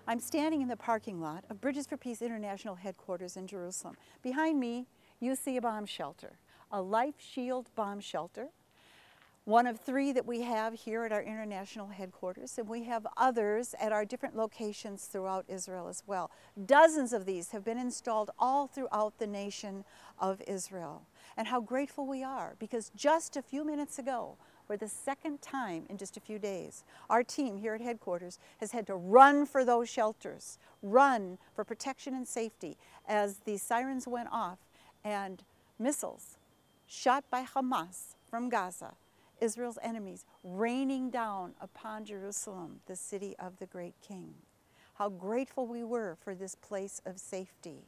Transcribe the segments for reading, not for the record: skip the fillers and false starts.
I'm standing in the parking lot of Bridges for Peace International headquarters in Jerusalem. Behind me, you see a bomb shelter, a Life Shield bomb shelter, one of 3 that we have here at our international headquarters, and we have others at our different locations throughout Israel as well. Dozens of these have been installed all throughout the nation of Israel. And how grateful we are, because just a few minutes ago, for the second time in just a few days, our team here at headquarters has had to run for those shelters, run for protection and safety as the sirens went off and missiles shot by Hamas from Gaza, Israel's enemies, raining down upon Jerusalem, the city of the great King. How grateful we were for this place of safety.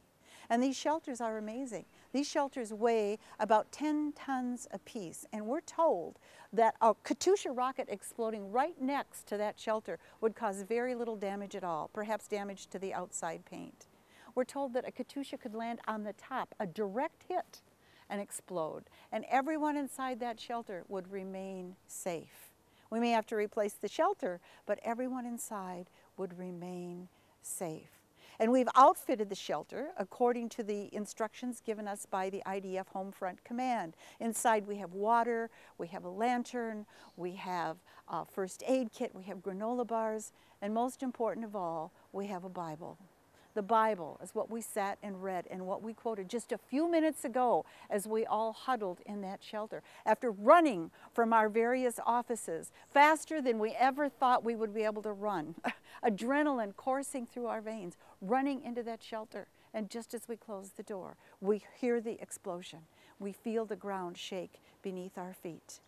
And these shelters are amazing. These shelters weigh about 10 tons apiece, and we're told that a Katyusha rocket exploding right next to that shelter would cause very little damage at all, perhaps damage to the outside paint. We're told that a Katyusha could land on the top, a direct hit, and explode, and everyone inside that shelter would remain safe. We may have to replace the shelter, but everyone inside would remain safe. And we've outfitted the shelter according to the instructions given us by the IDF Home Front Command. Inside we have water, we have a lantern, we have a first aid kit, we have granola bars, and most important of all, we have a Bible. The Bible is what we sat and read and what we quoted just a few minutes ago as we all huddled in that shelter. After running from our various offices faster than we ever thought we would be able to run, adrenaline coursing through our veins, running into that shelter. And just as we close the door, we hear the explosion. We feel the ground shake beneath our feet.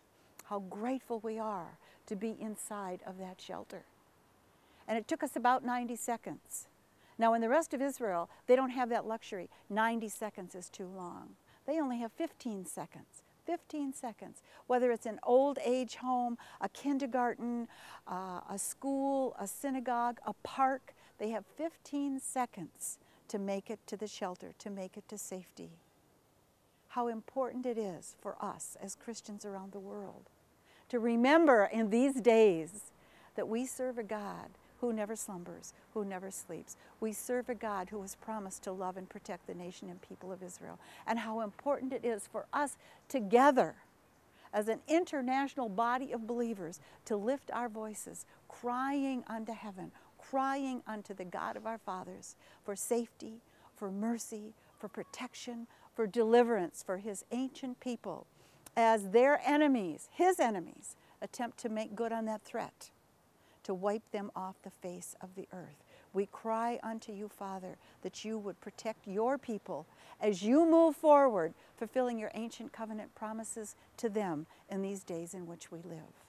How grateful we are to be inside of that shelter. And it took us about 90 seconds. Now, in the rest of Israel, they don't have that luxury. 90 seconds is too long. They only have 15 seconds. 15 seconds. Whether it's an old age home, a kindergarten, a school, a synagogue, a park, they have 15 seconds to make it to the shelter, to make it to safety. How important it is for us as Christians around the world to remember in these days that we serve a God who never slumbers, who never sleeps. We serve a God who has promised to love and protect the nation and people of Israel. And how important it is for us together as an international body of believers to lift our voices, crying unto heaven, crying unto the God of our fathers for safety, for mercy, for protection, for deliverance for his ancient people as their enemies, his enemies, attempt to make good on that threat, to wipe them off the face of the earth. We cry unto you, Father, that you would protect your people as you move forward, fulfilling your ancient covenant promises to them in these days in which we live.